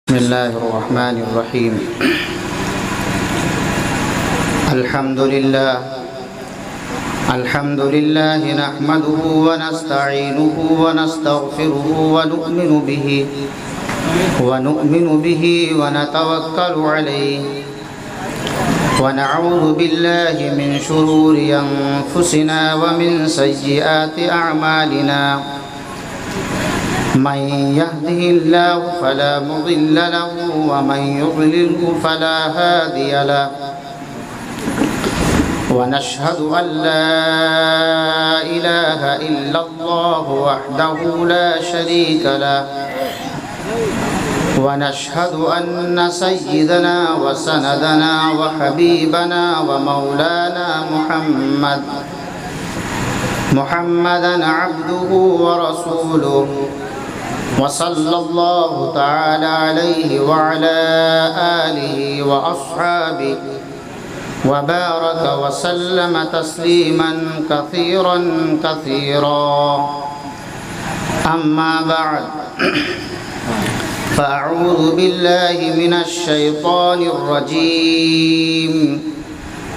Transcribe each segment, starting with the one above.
بسم الله الرحمن الرحيم. الحمد لله نحمده ونستعينه ونستغفره ونؤمن به ونتوكل عليه ونعوذ بالله من شرور أنفسنا ومن سيئات أعمالنا. من يهده الله فلا مضل له ومن يضلله فلا هادي له. ونشهد أن لا إله إلا الله وحده لا شريك له. ونشهد أن سيدنا وسندنا وحبيبنا ومولانا محمدا عبده ورسوله، وصلى الله تعالى عليه وعلى آله وأصحابه وبارك وسلم تسليما كثيرا كثيرا. أما بعد، فأعوذ بالله من الشيطان الرجيم.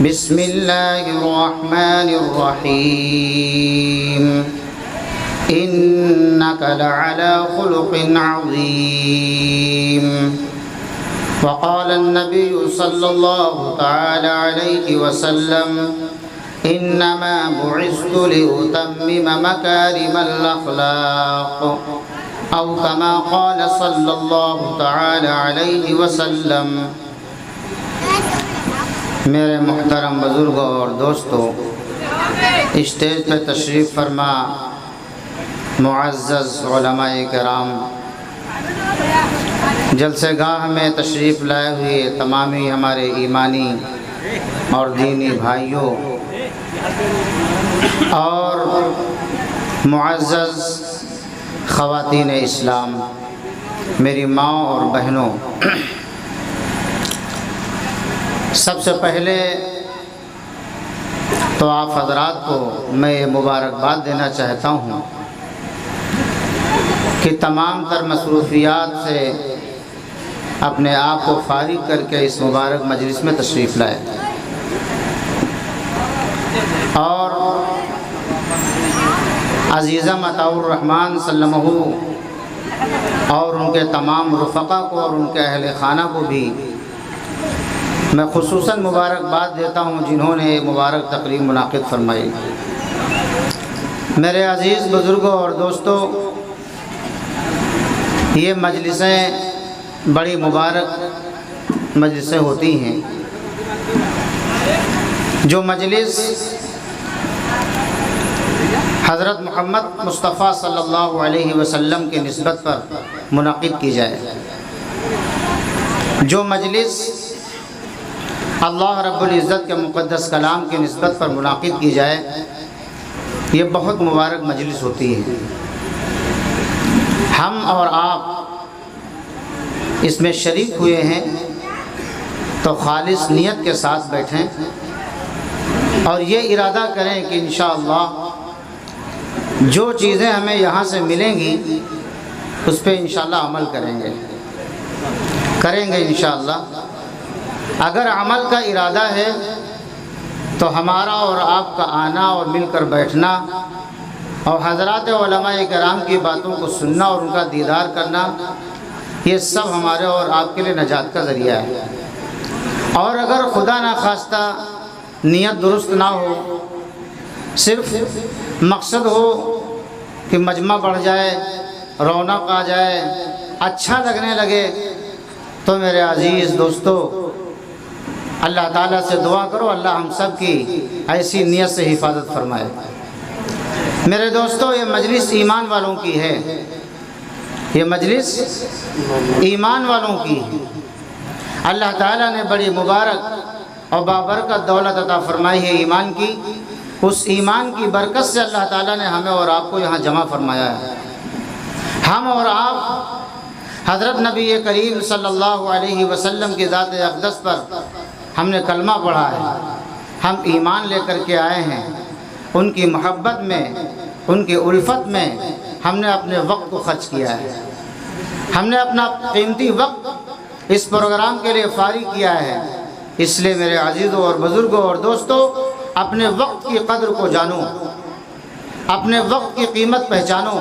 بسم الله الرحمن الرحيم. إنك لعلى خلق عظيم. وقال النبي صلى الله تعالى عليه وسلم: إنما بعثت لأتمم مكارم الأخلاق، أو كما قال صلى الله تعالى عليه وسلم. میرے محترم بزرگوں اور دوستوں، اسٹیج پہ تشریف فرما معزز علماء کرام، جلسہ گاہ میں تشریف لائے ہوئے تمامی ہمارے ایمانی اور دینی بھائیوں اور معزز خواتین اسلام، میری ماں اور بہنوں، سب سے پہلے تو آپ حضرات کو میں یہ مبارکباد دینا چاہتا ہوں کہ تمام تر مصروفیات سے اپنے آپ کو فارغ کر کے اس مبارک مجلس میں تشریف لائے اور عزیزہ مطاع الرحمن سلمہ اور ان کے تمام رفقا کو اور ان کے اہل خانہ کو بھی میں خصوصاً مبارکباد دیتا ہوں جنہوں نے مبارک تقریب منعقد فرمائی. میرے عزیز بزرگوں اور دوستوں، یہ مجلسیں بڑی مبارک مجلسیں ہوتی ہیں. جو مجلس حضرت محمد مصطفیٰ صلی اللہ علیہ وسلم کی نسبت پر منعقد کی جائے، جو مجلس اللہ رب العزت کے مقدس کلام کی نسبت پر منعقد کی جائے، یہ بہت مبارک مجلس ہوتی ہے. ہم اور آپ اس میں شریک ہوئے ہیں تو خالص نیت کے ساتھ بیٹھیں اور یہ ارادہ کریں کہ انشاءاللہ جو چیزیں ہمیں یہاں سے ملیں گی اس پہ انشاءاللہ عمل کریں گے انشاءاللہ. اگر عمل کا ارادہ ہے تو ہمارا اور آپ کا آنا اور مل کر بیٹھنا اور حضرات علماء کرام کی باتوں کو سننا اور ان کا دیدار کرنا، یہ سب ہمارے اور آپ کے لیے نجات کا ذریعہ ہے. اور اگر خدا نخواستہ نیت درست نہ ہو، صرف مقصد ہو کہ مجمع بڑھ جائے، رونق آ جائے، اچھا لگنے لگے، تو میرے عزیز دوستو، اللہ تعالیٰ سے دعا کرو اللہ ہم سب کی ایسی نیت سے حفاظت فرمائے. میرے دوستو، یہ مجلس ایمان والوں کی ہے، یہ مجلس ایمان والوں کی ہے. اللہ تعالیٰ نے بڑی مبارک اور بابرکت دولت عطا فرمائی ہے ایمان کی. اس ایمان کی برکت سے اللہ تعالیٰ نے ہمیں اور آپ کو یہاں جمع فرمایا ہے. ہم اور آپ حضرت نبی کریم صلی اللہ علیہ وسلم کی ذات اقدس پر ہم نے کلمہ پڑھا ہے، ہم ایمان لے کر کے آئے ہیں. ان کی محبت میں، ان کی الفت میں ہم نے اپنے وقت کو خرچ کیا ہے. ہم نے اپنا قیمتی وقت اس پروگرام کے لیے فارغ کیا ہے، اس لیے میرے عزیزوں اور بزرگوں اور دوستوں، اپنے وقت کی قدر کو جانو، اپنے وقت کی قیمت پہچانو،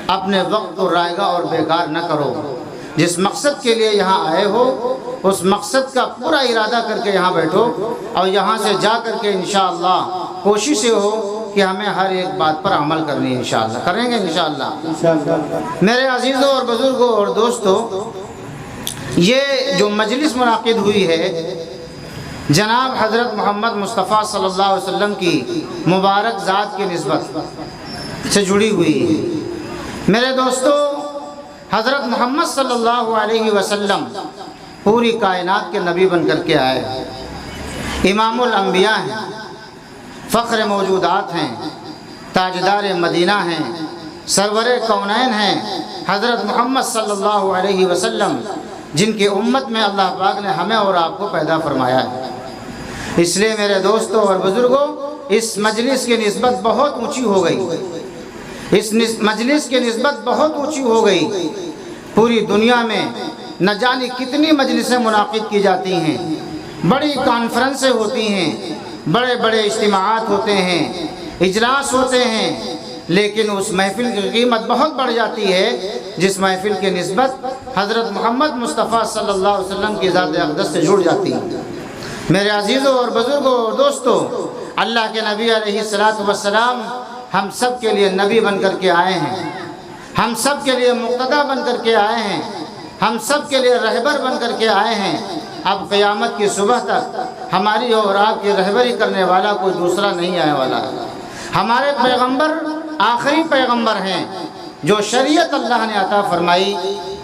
اپنے وقت کو رائگاں اور بیکار نہ کرو۔ جس مقصد کے لیے یہاں آئے ہو اس مقصد کا پورا ارادہ کر کے یہاں بیٹھو، اور یہاں سے جا کر کے انشاءاللہ کوشش یہ ہو کہ ہمیں ہر ایک بات پر عمل کرنی ہے، انشاءاللہ کریں گے انشاءاللہ۔ میرے عزیزوں اور بزرگوں اور دوستوں، یہ جو مجلس منعقد ہوئی ہے جناب حضرت محمد مصطفیٰ صلی اللہ علیہ وسلم کی مبارک ذات کی نسبت سے جڑی ہوئی ہے۔ میرے دوستوں، حضرت محمد صلی اللہ علیہ وسلم پوری کائنات کے نبی بن کر کے آئے، امام الانبیاء ہیں، فخر موجودات ہیں، تاجدار مدینہ ہیں، سرور کونین ہیں، حضرت محمد صلی اللہ علیہ وسلم جن کی امت میں اللہ پاک نے ہمیں اور آپ کو پیدا فرمایا ہے۔ اس لیے میرے دوستوں اور بزرگوں، اس مجلس کی نسبت بہت اونچی ہو گئی، اس مجلس کی نسبت بہت اونچی ہو گئی۔ پوری دنیا میں نہ جانے کتنی مجلسیں منعقد کی جاتی ہیں، بڑی کانفرنسیں ہوتی ہیں، بڑے بڑے اجتماعات ہوتے ہیں، اجلاس ہوتے ہیں، لیکن اس محفل کی قیمت بہت بڑھ جاتی ہے جس محفل کی نسبت حضرت محمد مصطفیٰ صلی اللہ علیہ وسلم کی ذات اقدس سے جڑ جاتی ہے۔ میرے عزیزوں اور بزرگوں اور دوستوں، اللہ کے نبی علیہ الصلوۃ والسلام ہم سب کے لیے نبی بن کر کے آئے ہیں، ہم سب کے لیے مقتدی بن کر کے آئے ہیں، ہم سب کے لیے رہبر بن کر کے آئے ہیں۔ اب قیامت کی صبح تک ہماری اور آپ کی رہبری کرنے والا کوئی دوسرا نہیں آنے والا ہے۔ ہمارے پیغمبر آخری پیغمبر ہیں، جو شریعت اللہ نے عطا فرمائی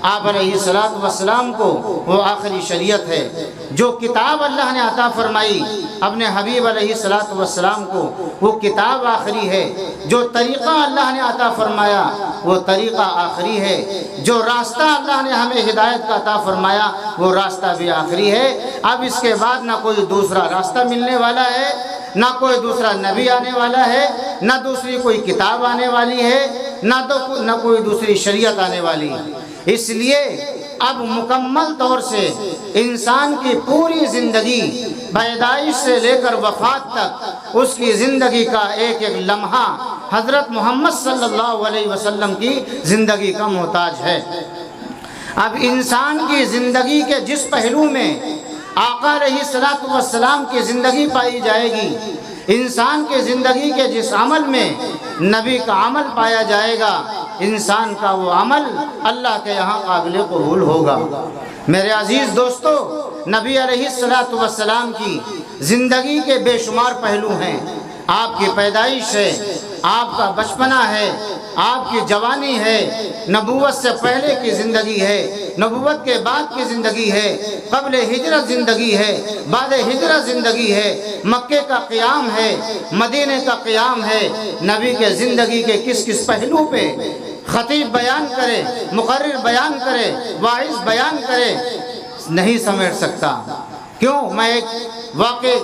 آپ علیہ الصلوۃ والسلام کو وہ آخری شریعت ہے۔ جو کتاب اللہ نے عطا فرمائی اپنے حبیب علیہ الصلوۃ والسلام کو وہ کتاب آخری ہے۔ جو طریقہ اللہ نے عطا فرمایا وہ طریقہ آخری ہے۔ جو راستہ اللہ نے ہمیں ہدایت کا عطا فرمایا وہ راستہ بھی آخری ہے۔ اب اس کے بعد نہ کوئی دوسرا راستہ ملنے والا ہے، نہ کوئی دوسرا نبی آنے والا ہے، نہ دوسری کوئی کتاب آنے والی ہے، نہ کوئی دوسری شریعت آنے والی ہے۔ اس لیے اب مکمل طور سے انسان کی پوری زندگی پیدائش سے لے کر وفات تک اس کی زندگی کا ایک ایک لمحہ حضرت محمد صلی اللہ علیہ وسلم کی زندگی کا محتاج ہے۔ اب انسان کی زندگی کے جس پہلو میں آقا علیہ الصلوۃ والسلام کی زندگی پائی جائے گی، انسان کی زندگی کے جس عمل میں نبی کا عمل پایا جائے گا، انسان کا وہ عمل اللہ کے یہاں قابل قبول ہوگا۔ میرے عزیز دوستو، نبی علیہ الصلوۃ والسلام کی زندگی کے بے شمار پہلو ہیں۔ آپ کی پیدائش ہے، آپ کا بچپنا ہے، آپ کی جوانی ہے، نبوت سے پہلے کی زندگی ہے، نبوت کے بعد کی زندگی ہے، قبل ہجرت زندگی ہے، بعد ہجرت زندگی ہے، مکے کا قیام ہے، مدینے کا قیام ہے۔ نبی کے زندگی کے کس کس پہلو پہ خطیب بیان کرے، مقرر بیان کرے، واعظ بیان کرے، نہیں سمیٹ سکتا۔ کیوں؟ میں ایک واقعے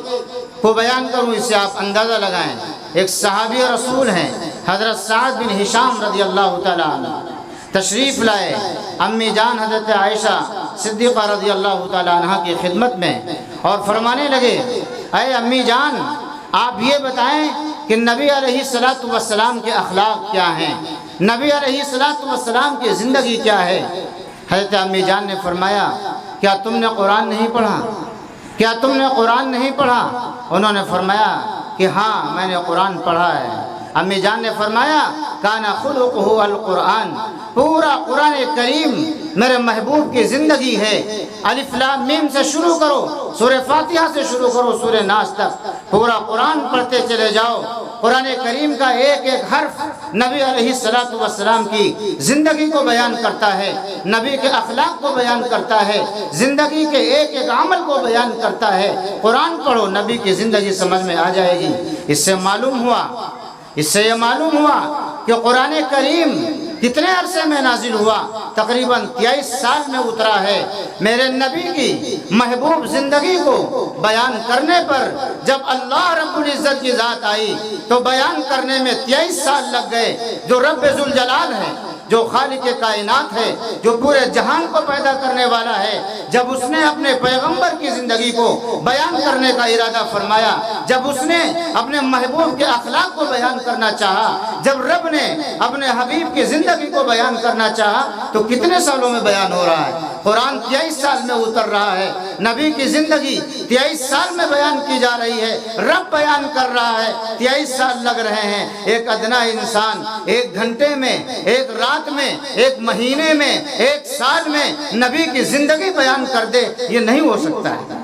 کو بیان کروں، اس سے آپ اندازہ لگائیں۔ ایک صحابی رسول ہیں حضرت سعد بن ہشام رضی اللہ تعالیٰ عنہ، تشریف لائے امی جان حضرت عائشہ صدیقہ رضی اللہ تعالیٰ عنہ کی خدمت میں، اور فرمانے لگے، اے امی جان، آپ یہ بتائیں کہ نبی علیہ الصلوۃ والسلام کے اخلاق کیا ہیں، نبی علیہ الصلوۃ والسلام کی زندگی کیا ہے۔ حضرت امی جان نے فرمایا، کیا تم نے قرآن نہیں پڑھا؟ کیا تم نے قرآن نہیں پڑھا؟ انہوں نے فرمایا کہ ہاں میں نے قرآن پڑھا ہے۔ امی جان نے فرمایا، کان خلقہ القرآن، پورا قرآن کریم میرے محبوب کی زندگی ہے۔ الف لام میم سے شروع کرو، سورہ فاتحہ سے شروع کرو سورہ ناس تک، پورا قرآن پڑھتے چلے جاؤ۔ قرآن کریم کا ایک ایک حرف نبی علیہ الصلوۃ والسلام کی زندگی کو بیان کرتا ہے، نبی کے اخلاق کو بیان کرتا ہے، زندگی کے ایک ایک عمل کو بیان کرتا ہے۔ قرآن پڑھو، نبی کی زندگی سمجھ میں آ جائے گی۔ اس سے یہ معلوم ہوا کہ قرآن کریم کتنے عرصے میں نازل ہوا؟ تقریباً 23 سال میں اترا ہے۔ میرے نبی کی محبوب زندگی کو بیان کرنے پر جب اللہ رب العزت کی ذات آئی تو بیان کرنے میں 23 سال لگ گئے۔ جو رب ذوالجلال ہے، جو خالق کائنات ہے، جو پورے جہان کو پیدا کرنے والا ہے، جب اس نے اپنے پیغمبر کی زندگی کو بیان کرنے کا ارادہ فرمایا، جب اس نے اپنے محبوب کے اخلاق کو بیان کرنا چاہا، جب رب نے اپنے حبیب کی زندگی کو بیان کرنا چاہا، تو کتنے سالوں میں بیان ہو رہا ہے؟ قرآن 23 سال میں اتر رہا ہے، نبی کی زندگی 23 سال میں بیان کی جا رہی ہے، رب بیان کر رہا ہے، 23 سال لگ رہے ہیں۔ ایک ادنا انسان 1 گھنٹے میں، 1 رات میں، 1 مہینے میں، 1 سال میں نبی کی زندگی بیان کر دے، یہ نہیں ہو سکتا ہے،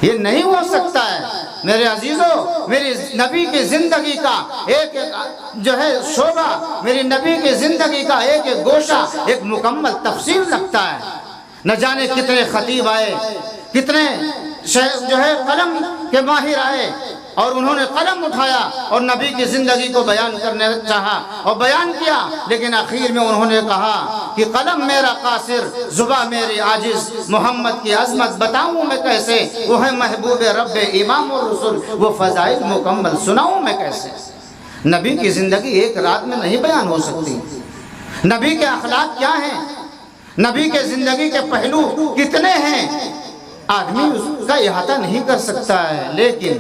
یہ نہیں ہو سکتا ہے۔ میرے عزیزو، میری نبی کی زندگی کا ایک جو ہے شعبہ، میری نبی کی زندگی کا ایک گوشہ ایک مکمل تفصیل لگتا ہے۔ نہ جانے کتنے خطیب آئے، کتنے جو ہے قلم کے ماہر آئے، اور انہوں نے قلم اٹھایا اور نبی کی زندگی کو بیان کرنے چاہا اور بیان کیا، لیکن آخر میں انہوں نے کہا کہ قلم میرا قاصر، زباں میری عاجز، محمد کی عظمت بتاؤں میں کیسے، وہ ہے محبوب رب امام الرسل، وہ فضائل مکمل سناؤں میں کیسے۔ نبی کی زندگی 1 رات میں نہیں بیان ہو سکتی۔ نبی کے اخلاق کیا ہیں، نبی کے زندگی کے پہلو کتنے ہیں، آدمی اس کا احاطہ نہیں کر سکتا ہے۔ لیکن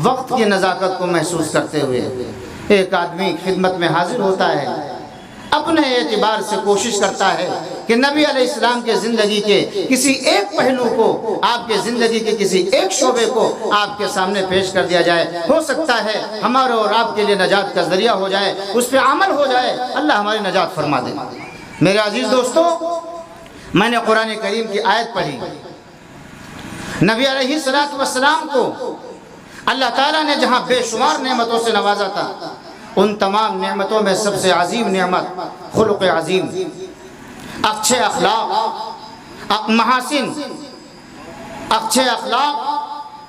وقت کی نزاکت کو محسوس کرتے ہوئے ایک آدمی خدمت میں حاضر ہوتا ہے، اپنے اعتبار سے کوشش کرتا ہے کہ نبی علیہ السلام کے زندگی کے کسی ایک پہلو کو، آپ کے زندگی کے کسی ایک شعبے کو آپ کے سامنے پیش کر دیا جائے، ہو سکتا ہے ہمارے اور آپ کے لیے نجات کا ذریعہ ہو جائے، اس پہ عمل ہو جائے، اللہ ہماری نجات فرما دے۔ میرے عزیز دوستو، میں نے قرآن کریم کی آیت پڑھی، نبی علیہ السلام کو اللہ تعالیٰ نے جہاں بے شمار نعمتوں سے نوازا تھا، ان تمام نعمتوں میں سب سے عظیم نعمت خلق عظیم، اچھے اخلاق، محاسن، اچھے اخلاق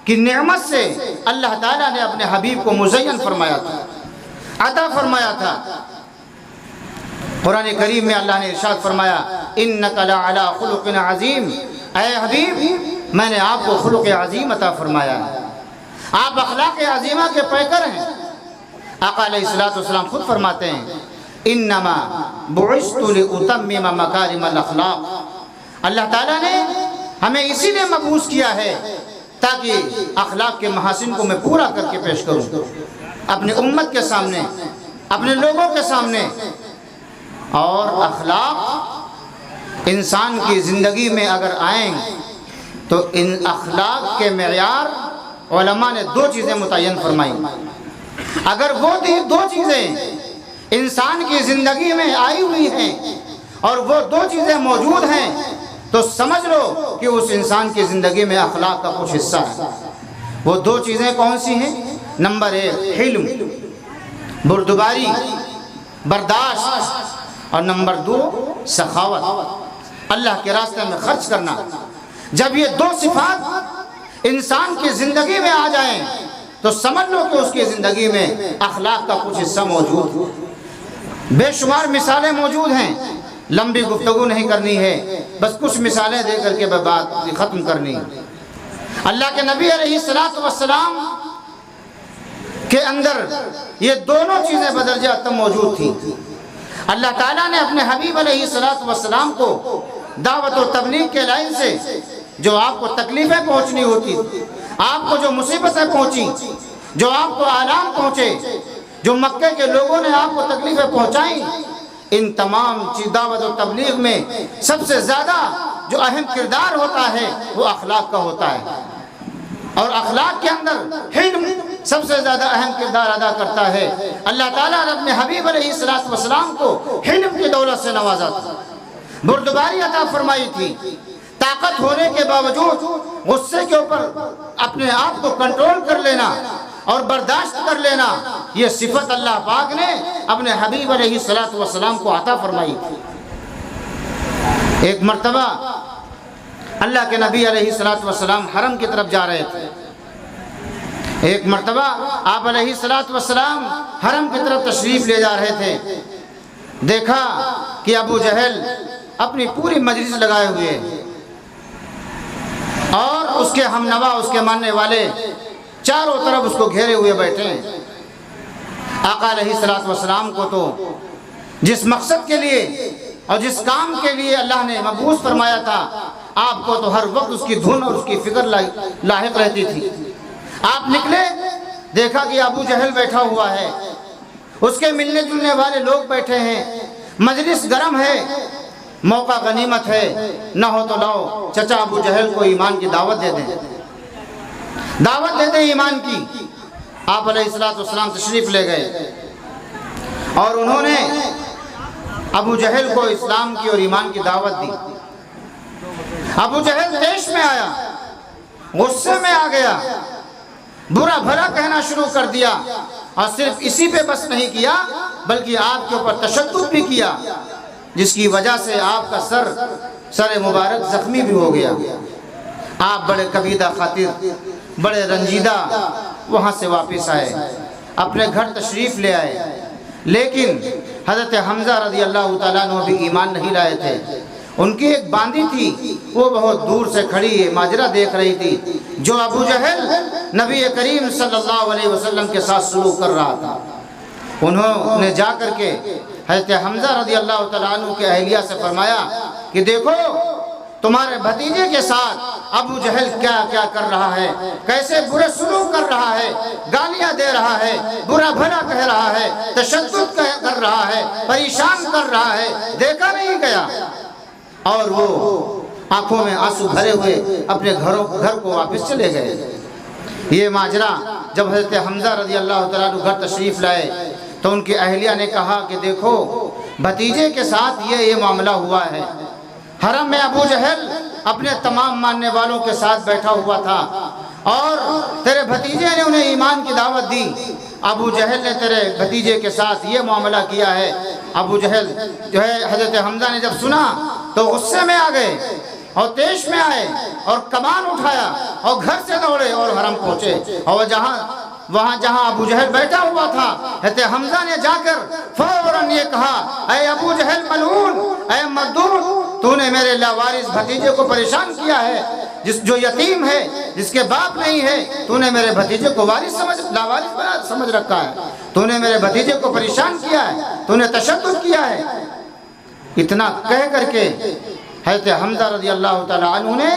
کی نعمت سے اللہ تعالیٰ نے اپنے حبیب کو مزین فرمایا تھا، عطا فرمایا تھا۔ قرآن کریم میں اللہ نے ارشاد فرمایا، اِنَّكَ لَعَلَىٰ خُلُقٍ عَظِيمٍ، اے حبیب میں نے آپ کو خلق عظیم عطا فرمایا ہے، آپ اخلاق عظیمہ کے پیکر ہیں۔ آقا علیہ السلام خود فرماتے ہیں، انما بعثت لأتمم مکارم الاخلاق، اللہ تعالیٰ نے ہمیں اسی لیے مبعوث کیا ہے تاکہ اخلاق کے محاسن کو میں پورا کر کے پیش کروں اپنی امت کے سامنے، اپنے لوگوں کے سامنے۔ اور اخلاق انسان کی زندگی میں اگر آئیں تو ان اخلاق کے معیار علماء نے 2 چیزیں متعین فرمائیں۔ اگر وہ 2 چیزیں انسان کی زندگی میں آئی ہوئی ہیں اور وہ 2 چیزیں موجود ہیں تو سمجھ لو کہ اس انسان کی زندگی میں اخلاق کا کچھ حصہ ہے۔ وہ 2 چیزیں کون سی ہیں؟ نمبر 1 حلم، بردباری، برداشت، اور نمبر 2 سخاوت، اللہ کے راستے میں خرچ کرنا۔ جب یہ 2 صفات انسان کی زندگی میں آ جائیں تو سمجھ لو کہ اس کی زندگی میں اخلاق کا کچھ حصہ موجود ہے۔ بے شمار مثالیں موجود ہیں، لمبی گفتگو نہیں کرنی ہے، بس کچھ مثالیں دے کر کے بات ختم کرنی ہے۔ اللہ کے نبی علیہ السلام کے اندر یہ دونوں چیزیں بدرجہ اتم موجود تھیں۔ اللہ تعالیٰ نے اپنے حبیب علیہ السلام کو دعوت و تبلیغ کے لائن سے جو آپ کو تکلیفیں پہنچنی ہوتی، آپ کو جو مصیبتیں پہنچی، جو آپ کو آلام پہنچے، جو مکے کے لوگوں نے آپ کو تکلیفیں پہنچائیں، ان تمام دعوت و تبلیغ میں سب سے زیادہ جو اہم کردار ہوتا ہے وہ اخلاق کا ہوتا ہے، اور اخلاق کے اندر حلم سب سے زیادہ اہم کردار ادا کرتا ہے۔ اللہ تعالیٰ نے اپنے حبیب علیہ السلام کو حلم کی دولت سے نوازا تھا، بردباری عطا فرمائی تھی، طاقت ہونے کے باوجود غصے کے اوپر اپنے آپ کو کنٹرول کر لینا اور برداشت کر لینا، یہ صفت اللہ پاک نے اپنے حبیب علیہ السلام کو عطا فرمائی تھی۔ ایک مرتبہ اللہ کے نبی علیہ السلام حرم کی طرف جا رہے تھے، ایک مرتبہ آپ علیہ السلام حرم کی طرف تشریف لے جا رہے تھے، دیکھا کہ ابو جہل اپنی پوری مجلس لگائے ہوئے اور اس کے ہمنوا، اس کے ماننے والے چاروں طرف اس کو گھیرے ہوئے بیٹھے ہیں۔ آقا علیہ السلام کو تو جس مقصد کے لیے اور جس کام کے لیے اللہ نے مبعوث فرمایا تھا، آپ کو تو ہر وقت اس کی دھن اور اس کی فکر لاحق رہتی تھی۔ آپ نکلے، دیکھا کہ ابو جہل بیٹھا ہوا ہے، اس کے ملنے جلنے والے لوگ بیٹھے ہیں، مجلس گرم ہے، موقع غنیمت ہے، نہ ہو تو لاؤ چچا ابو جہل کو ایمان کی دعوت دے دیں، دعوت دے دیں ایمان کی۔ آپ علیہ السلام تشریف لے گئے اور انہوں نے ابو جہل کو اسلام کی اور ایمان کی دعوت دی۔ ابو جہل دیش میں آیا، غصے میں آ گیا، برا بھلا کہنا شروع کر دیا، اور صرف اسی پہ بس نہیں کیا بلکہ آپ کے اوپر تشدد بھی کیا، جس کی وجہ سے آپ کا سر مبارک زخمی بھی ہو گیا۔ آپ بڑے کبیدہ خاطر، بڑے رنجیدہ وہاں سے واپس آئے، اپنے گھر تشریف لے آئے، لیکن حضرت حمزہ رضی اللہ تعالیٰ عنہ بھی ایمان نہیں لائے تھے۔ ان کی ایک باندی تھی، وہ بہت دور سے کھڑی یہ ماجرا دیکھ رہی تھی جو ابو جہل نبی کریم صلی اللہ علیہ وسلم کے ساتھ سلوک کر رہا تھا۔ انہوں نے جا کر کے حضرت حمزہ رضی اللہ تعالیٰ عنہ کے اہلیہ سے فرمایا کہ دیکھو تمہارے بھتیجے کے ساتھ ابو جہل کیا کیا کر رہا ہے، کیسے برے سلوک کر رہا ہے، گالیاں دے رہا ہے، برا بھلا کہہ رہا ہے، تشدد کر رہا ہے، پریشان کر رہا ہے، دیکھا نہیں گیا۔ اور وہ آنکھوں میں آنسو بھرے ہوئے اپنے گھر کو واپس چلے گئے۔ یہ ماجرا جب حضرت حمزہ رضی اللہ تعالیٰ عنہ گھر تشریف لائے تو ان کی اہلیہ نے کہا کہ دیکھو بھتیجے کے ساتھ یہ معاملہ ہوا ہے۔ حرم میں ابو جہل اپنے تمام ماننے والوں کے ساتھ بیٹھا ہوا تھا اور تیرے بھتیجے نے انہیں ایمان کی دعوت دی، ابو جہل نے تیرے بھتیجے کے ساتھ یہ معاملہ کیا ہے۔ ابو جہل جو ہے حضرت حمزہ نے جب سنا تو غصے میں آ گئے اور تیش میں آئے اور کمان اٹھایا اور گھر سے دوڑے اور حرم پہنچے، اور وہاں جہاں ابو جہل بیٹھا ہوا تھا حضرت حمزہ نے جا کر فوراً یہ کہا، اے ابو جہل ملعون، اے مردود، تو نے میرے لاوارث بھتیجے کو پریشان کیا ہے، جو یتیم ہے، جس کے باپ نہیں ہے، تو نے میرے بھتیجے کو لاوارث سمجھ رکھا ہے، تو نے میرے بھتیجے کو پریشان کیا ہے، تو نے تشدد کیا ہے۔ اتنا کہہ کر کے حضرت حمزہ رضی اللہ تعالیٰ عنہ نے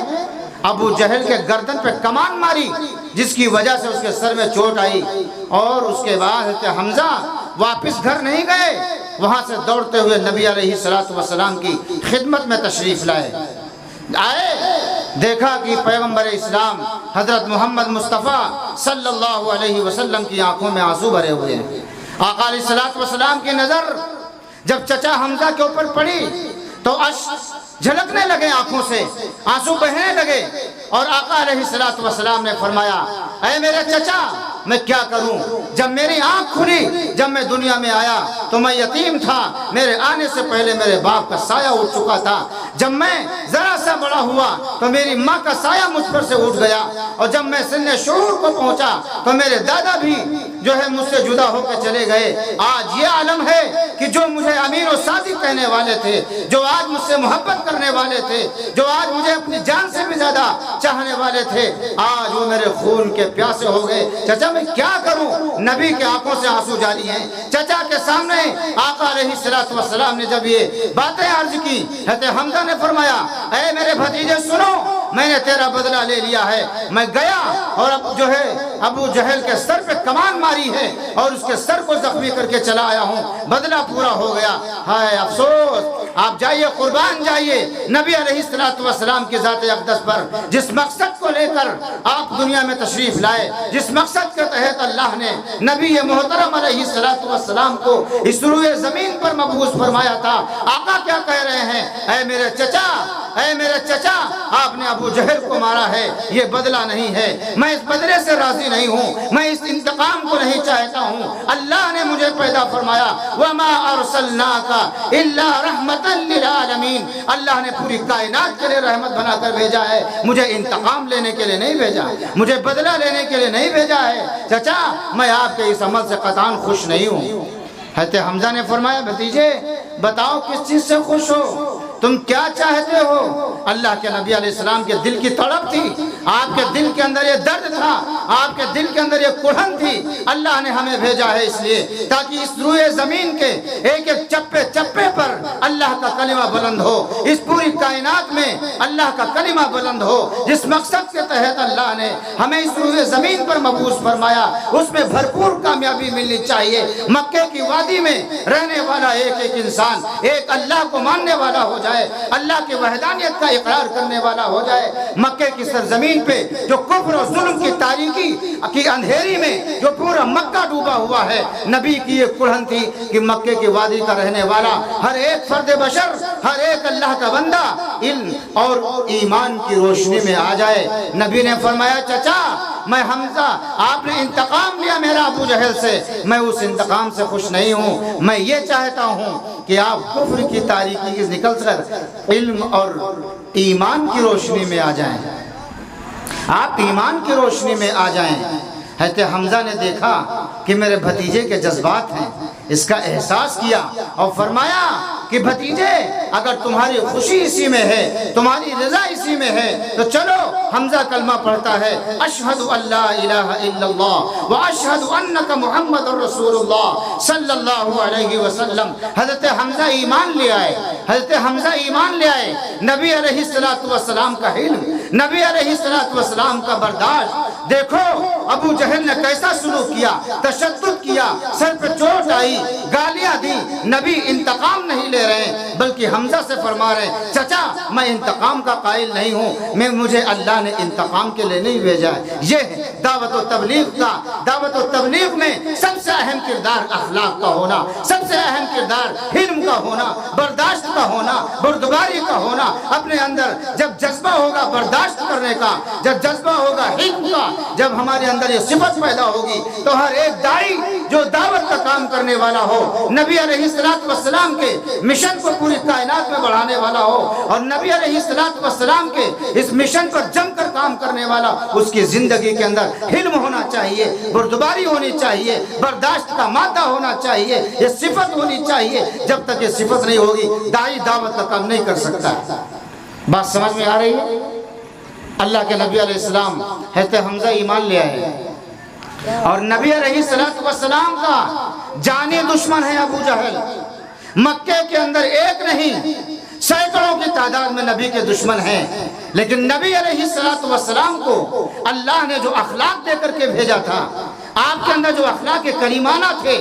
ابو جہل کے گردن پہ کمان ماری، جس کی وجہ سے اس کے سر میں چوٹ آئی، اور اس کے بعد حضرت حمزہ واپس گھر نہیں گئے، وہاں سے دوڑتے ہوئے نبی علیہ السلام کی خدمت میں تشریف آئے، دیکھا کہ پیغمبر اسلام حضرت محمد مصطفیٰ صلی اللہ علیہ وسلم کی آنکھوں میں آنسو بھرے ہوئے ہیں۔ آقا علیہ السلام کی نظر جب چچا حمزہ کے اوپر پڑی تو اشک جھلکنے لگے، آنکھوں سے آنسو بہنے لگے، اور آقا علیہ السلام نے فرمایا، اے میرے چچا میں کیا کروں، جب میری آنکھ کھلی، جب میں دنیا میں آیا تو میں یتیم تھا، میرے آنے سے پہلے میرے باپ کا سایہ اٹھ چکا تھا، جب میں ذرا سا بڑا ہوا تو میری ماں کا سایہ مجھ پر سے اٹھ گیا، اور جب میں سن شعور کو پہنچا تو میرے دادا بھی جو ہے مجھ سے جدا ہو کے چلے گئے۔ آج یہ عالم ہے کہ جو مجھے امیر و صادق کہنے والے تھے، جو آج مجھ سے محبت کرنے والے تھے، جو آج مجھے اپنی جان سے بھی زیادہ چاہنے والے تھے، آج وہ میرے خون کے پیاسے ہو گئے۔ چچا میں کیا کروں، نبی کے آنکھوں سے آنسو جاری ہیں۔ چچا کے سامنے آقا علیہ السلام نے جب یہ باتیں عرض کی، حضرت حمزہ نے فرمایا، اے میرے بھتیجے سنو، میں نے تیرا بدلہ لے لیا ہے، میں گیا اور اب جو ہے ابو جہل کے سر پہ کمان ماری ہے اور اس کے سر کو زخمی کر کے چلا آیا ہوں، بدلہ پورا ہو گیا۔ ہائے افسوس، آپ جائیے، قربان جائیے نبی علیہ السلام کی ذات اقدس پر، جس مقصد کو لے کر آپ دنیا میں تشریف لائے، جس مقصد کے تحت اللہ نے نبی محترم علیہ السلام کو اس روئے زمین پر مبعوث فرمایا تھا۔ آقا کیا کہہ رہے ہیں، اے میرے چچا، اے میرے چچا، آپ نے ابو جہل کو مارا ہے، یہ بدلہ نہیں ہے، میں اس بدلے سے راضی نہیں ہوں، میں اس انتقام کو نہیں چاہتا ہوں۔ اللہ نے مجھے پیدا فرمایا، وَمَا أَرْسَلْنَاكَ إِلَّا رَحْمَةً لِلْعَالَمِينَ، اللہ نے پوری کائنات کے لیے رحمت بنا کر بھیجا ہے، مجھے انتقام لینے کے لیے نہیں بھیجا، مجھے بدلہ لینے کے لیے نہیں بھیجا ہے۔ چچا میں آپ کے اس عمل سے قطعاً خوش نہیں ہوں۔ حضرت حمزہ نے فرمایا، بھتیجے بتاؤ کس چیز سے خوش ہو، تم کیا چاہتے ہو؟ اللہ کے نبی علیہ السلام کے دل کی تڑپ تھی، آپ کے دل کے اندر یہ درد تھا، آپ کے دل کے اندر یہ کڑھن تھی۔ اللہ نے ہمیں بھیجا ہے اس لیے تاکہ اس روئے زمین کے ایک ایک چپے چپے پر اللہ کا کلمہ بلند ہو، اس پوری کائنات میں اللہ کا کلمہ بلند ہو۔ جس مقصد کے تحت اللہ نے ہمیں اس روئے زمین پر مبعوث فرمایا، اس میں بھرپور کامیابی ملنی چاہیے۔ مکے کی وادی میں رہنے والا ایک ایک انسان ایک اللہ کو ماننے والا ہو جائے، اللہ کی وحدانیت کا اقرار کرنے والا ہو جائے۔ مکے کی سرزمین پہ جو کفر و ظلم کی تاریکی کی اندھیری میں جو پورا مکہ ڈوبا ہوا ہے، نبی کی یہ کڑھن تھی کہ مکے کی وادی کا رہنے والا ہر ایک فرد بشر، ہر ایک اللہ کا بندہ علم اور ایمان کی روشنی میں آ جائے۔ نبی نے فرمایا چچا میں حمزہ، آپ نے انتقام لیا میرا ابو جہل سے، میں اس انتقام سے خوش نہیں ہوں، میں یہ چاہتا ہوں کہ آپ کفر کی تاریکی سے نکل کر علم اور ایمان کی روشنی میں آ جائیں، آپ ایمان کی روشنی میں آ جائیں۔ حضرت حمزہ نے دیکھا کہ میرے بھتیجے کے جذبات ہیں، اس کا احساس کیا اور فرمایا کہ بھتیجے اگر تمہاری خوشی اسی میں ہے، تمہاری رضا اسی میں ہے تو چلو۔ حمزہ کلمہ پڑھتا ہے اشہد ان لا الہ الا اللہ واشہد انک محمد رسول اللہ صلی اللہ علیہ وسلم۔ حضرت حمزہ ایمان لے آئے، حضرت حمزہ ایمان لے آئے۔ نبی علیہ السلام کا علم، نبی علیہ السلام کا برداشت دیکھو، ابو جہل نے کیسا سلوک کیا، تشدد کیا، سر پہ چوٹ آئی، گالیاں دی۔ نبی انتقام نہیں لے رہے ہیں بلکہ حمزہ سے فرما رہے ہیں چچا میں انتقام کا قائل نہیں ہوں، مجھے اللہ نے انتقام کے لیے نہیں بھیجا ہے۔ یہ ہے دعوت و تبلیغ کا۔ دعوت و تبلیغ میں سب سے اہم کردار اخلاق کا ہونا، سب سے اہم کردار علم کا ہونا، برداشت کا ہونا، بردباری کا ہونا۔ اپنے اندر جب جذبہ ہوگا برداشت کرنے کا، جب جذبہ ہوگا علم کا، جب ہمارے اندر یہ صفت پیدا ہوگی تو ہر ایک داعی جو دعوت کا کام کرنے والا ہو، نبی علیہ السلام کے مشن کو پوری کائنات میں بڑھانے والا ہو اور نبی علیہ السلام کے اس مشن پر جم کر کام کرنے والا، اس کی زندگی کے اندر علم ہونا چاہیے، بردباری ہونی چاہیے، برداشت کا مادہ ہونا چاہیے، یہ صفت ہونی چاہیے۔ جب تک یہ صفت نہیں ہوگی داعی دعوت کا کام نہیں کر سکتا۔ بات سمجھ میں آ رہی ہے؟ اللہ کے نبی علیہ السلام حضرت حمزہ ایمان لے آئے اور نبی علیہ السلام کا جانی دشمن ہے ابو جہل۔ مکے کے اندر ایک نہیں سینکڑوں کی تعداد میں نبی کے دشمن ہیں، لیکن نبی علیہ السلام کو اللہ نے جو اخلاق دے کر کے بھیجا تھا، آپ کے اندر جو اخلاق کریمانہ تھے،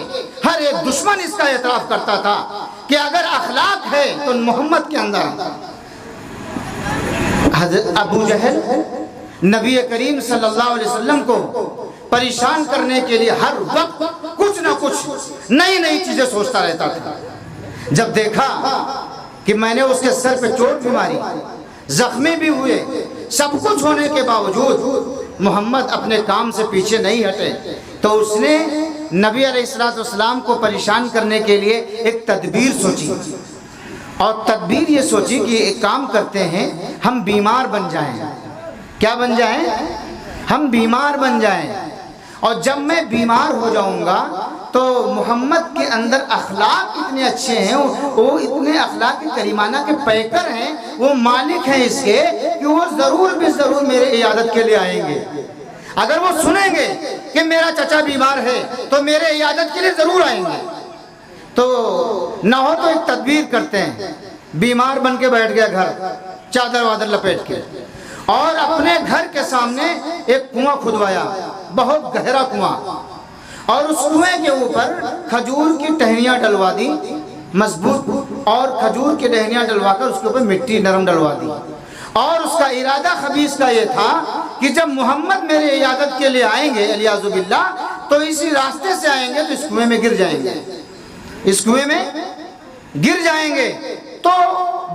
ہر ایک دشمن اس کا اعتراف کرتا تھا کہ اگر اخلاق ہے تو محمد کے اندر۔ حضرت ابو جہل نبی کریم صلی اللہ علیہ وسلم کو پریشان کرنے کے لیے ہر وقت کچھ نہ کچھ نئی نئی چیزیں سوچتا رہتا تھا۔ جب دیکھا کہ میں نے اس کے سر پہ چوٹ بھی ماری، زخمی بھی ہوئے، سب کچھ ہونے کے باوجود محمد اپنے کام سے پیچھے نہیں ہٹے، تو اس نے نبی علیہ السلام کو پریشان کرنے کے لیے ایک تدبیر سوچی، اور تدبیر یہ سوچی کہ ایک کام کرتے ہیں، ہم بیمار بن جائیں۔ کیا بن جائیں؟ ہم بیمار بن جائیں، اور جب میں بیمار ہو جاؤں گا تو محمد کے اندر اخلاق اتنے اچھے ہیں، وہ اتنے اخلاق کریمانہ کے پیکر ہیں، وہ مالک ہیں اس کے کہ وہ ضرور بھی ضرور میرے عیادت کے لیے آئیں گے۔ اگر وہ سنیں گے کہ میرا چچا بیمار ہے تو میرے عیادت کے لیے ضرور آئیں گے۔ تو نہ ہو تو ایک تدبیر کرتے ہیں، بیمار بن کے بیٹھ گیا گھر، چادر وادر لپیٹ کے، اور اپنے گھر کے سامنے ایک کنواں کھدوایا، بہت گہرا کنواں، اور اس کنویں کے اوپر کھجور کی ٹہنیاں ڈلوا دی مضبوط، اور کھجور کی ٹہنیاں ڈلوا کر اس کے اوپر مٹی نرم ڈلوا دی، اور اس کا ارادہ خبیث کا یہ تھا کہ جب محمد میرے عیادت کے لیے آئیں گے الیاذ باللہ تو اسی راستے سے آئیں گے تو اس کنویں میں گر جائیں گے، اس کنویں میں گر جائیں گے۔ تو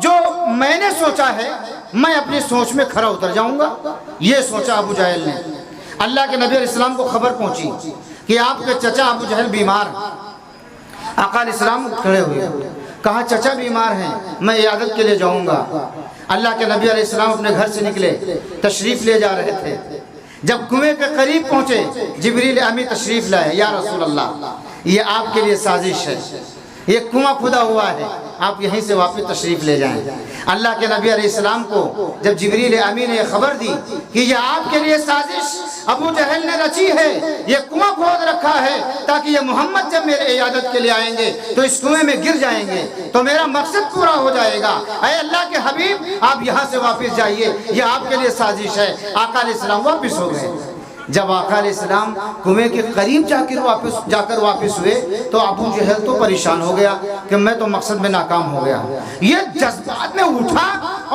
جو میں نے سوچا ہے میں اپنی سوچ میں کھرا اتر جاؤں گا، یہ سوچا ابو جہل نے۔ اللہ کے نبی علیہ السلام کو خبر پہنچی کہ آپ کے چچا ابو جہل بیمار۔ آقا علیہ السلام کھڑے ہوئے، کہا چچا بیمار ہیں، میں عیادت کے لیے جاؤں گا۔ اللہ کے نبی علیہ السلام اپنے گھر سے نکلے، تشریف لے جا رہے تھے۔ جب کنویں کے قریب پہنچے جبریل امی تشریف لائے، یا رسول اللہ یہ آپ کے لیے سازش ہے، یہ کنواں کھدا ہوا ہے، آپ یہیں سے واپس تشریف لے جائیں۔ اللہ کے نبی علیہ السلام کو جب جبریل امین نے خبر دی کہ یہ آپ کے لیے سازش ابو جہل نے رچی ہے، یہ کنواں کھود رکھا ہے تاکہ یہ محمد جب میرے عیادت کے لیے آئیں گے تو اس کنویں میں گر جائیں گے تو میرا مقصد پورا ہو جائے گا، اے اللہ کے حبیب آپ یہاں سے واپس جائیے، یہ آپ کے لیے سازش ہے۔ آقا علیہ السلام واپس ہو گئے۔ جب آقا علیہ السلام کنویں کے قریب جا کر واپس ہوئے تو ابو جہل تو پریشان ہو گیا کہ میں تو مقصد میں ناکام ہو گیا۔ یہ جذبات میں اٹھا